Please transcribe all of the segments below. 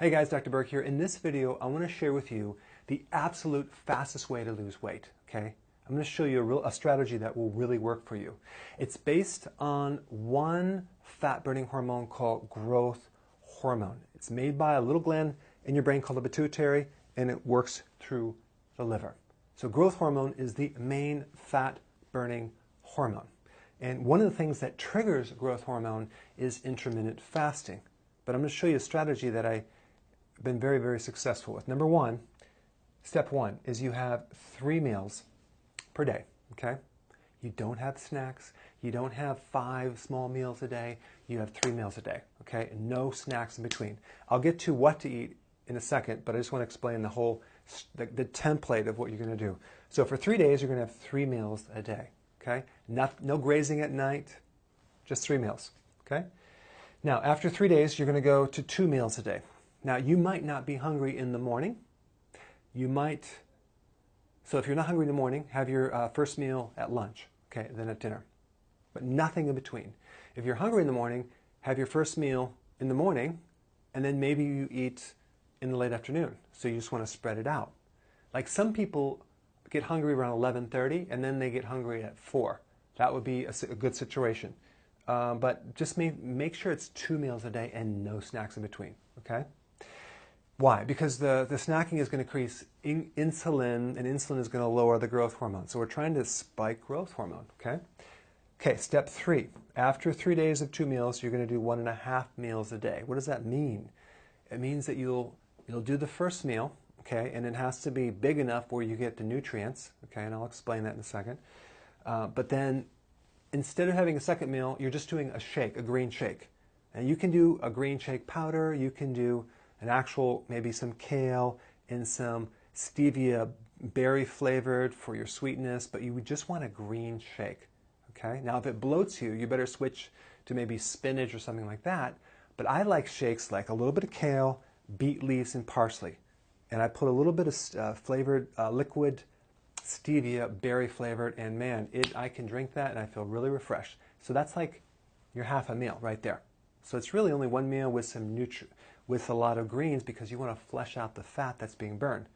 Hey guys, Dr. Berg here. In this video, I want to share with you the absolute fastest way to lose weight, okay? I'm going to show you a strategy that will really work for you. It's based on one fat-burning hormone called growth hormone. It's made by a little gland in your brain called the pituitary, and it works through the liver. So growth hormone is the main fat-burning hormone. And one of the things that triggers growth hormone is intermittent fasting. But I'm going to show you a strategy that I've been very, very successful with. Number one, step one is you have 3 meals per day, okay? You don't have snacks. You don't have 5 small meals a day. You have 3 meals a day, okay? No snacks in between. I'll get to what to eat in a second, but I just want to explain the whole, the template of what you're going to do. So for 3 days, you're going to have 3 meals a day, okay? No grazing at night, just 3 meals, okay? Now, after 3 days, you're going to go to 2 meals a day. Now, you might not be hungry in the morning. So if you're not hungry in the morning, have your first meal at lunch, okay, then at dinner. But nothing in between. If you're hungry in the morning, have your first meal in the morning, and then maybe you eat in the late afternoon. So you just want to spread it out. Like some people get hungry around 11:30, and then they get hungry at 4. That would be a good situation. But just make sure it's 2 meals a day and no snacks in between, okay? Why? Because the snacking is going to increase insulin, and insulin is going to lower the growth hormone. So we're trying to spike growth hormone, okay? Okay, step 3. After 3 days of 2 meals, you're going to do 1.5 meals a day. What does that mean? It means that you'll do the first meal, okay, and it has to be big enough where you get the nutrients, okay, and I'll explain that in a second. But then instead of having a second meal, you're just doing a shake, a green shake. And you can do a green shake powder, you can do an actual, maybe some kale and some stevia berry flavored for your sweetness, but you would just want a green shake, okay? Now, if it bloats you, you better switch to maybe spinach or something like that, but I like shakes like a little bit of kale, beet leaves, and parsley. And I put a little bit of flavored liquid stevia berry flavored, and man, I can drink that and I feel really refreshed. So that's like your half a meal right there. So it's really only 1 meal with some with a lot of greens, because you want to flesh out the fat that's being burned.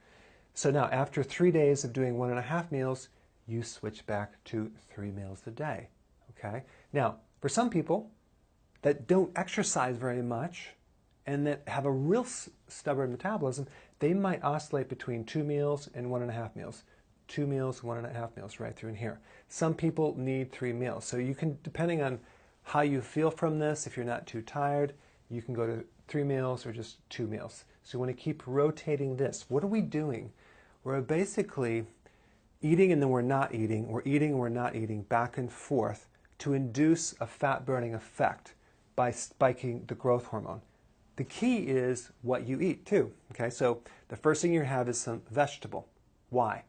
So now, after 3 days of doing 1.5 meals, you switch back to 3 meals a day, okay? Now, for some people that don't exercise very much and that have a real stubborn metabolism, they might oscillate between 2 meals and 1.5 meals. 2 meals, 1.5 meals, right through in here. Some people need 3 meals. So you can, depending on how you feel from this, if you're not too tired, you can go to 3 meals or just 2 meals. So you want to keep rotating this. What are we doing? We're basically eating and then we're not eating. We're eating and we're not eating, back and forth, to induce a fat-burning effect by spiking the growth hormone. The key is what you eat too. Okay, so the first thing you have is some vegetable. Why?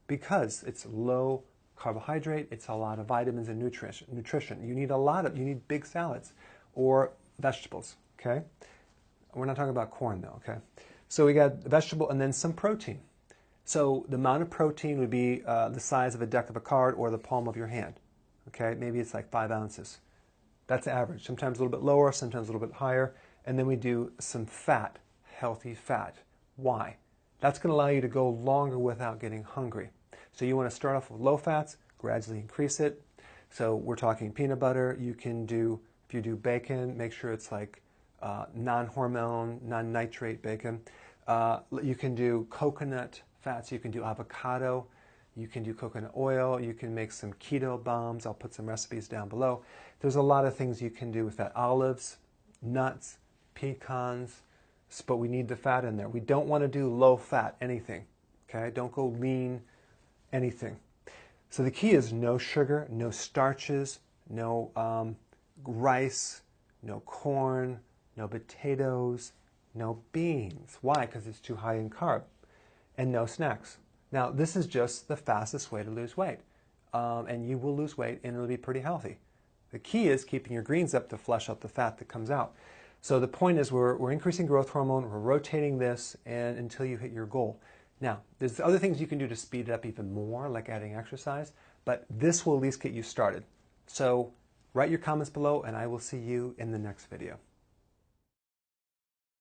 Because it's low carbohydrate, it's a lot of vitamins and nutrition. You need big salads or vegetables, okay? We're not talking about corn though, okay? So we got vegetable and then some protein. So the amount of protein would be the size of a deck of a card or the palm of your hand, okay? Maybe it's like 5 ounces. That's average. Sometimes a little bit lower, sometimes a little bit higher. And then we do some fat, healthy fat. Why? That's going to allow you to go longer without getting hungry. So you want to start off with low fats, gradually increase it. So we're talking peanut butter. You can do, if you do bacon, make sure it's like non-hormone, non-nitrate bacon. You can do coconut fats. You can do avocado. You can do coconut oil. You can make some keto bombs. I'll put some recipes down below. There's a lot of things you can do with that. Olives, nuts, pecans, but we need the fat in there. We don't want to do low fat anything, okay? Don't go lean anything. So the key is no sugar, no starches, no rice, no corn, no potatoes, no beans. Why? Because it's too high in carb. And no snacks. Now, this is just the fastest way to lose weight. And you will lose weight and it'll be pretty healthy. The key is keeping your greens up to flush out the fat that comes out. So the point is we're increasing growth hormone, we're rotating this, and until you hit your goal. Now, there's other things you can do to speed it up even more, like adding exercise, but this will at least get you started. So write your comments below, and I will see you in the next video.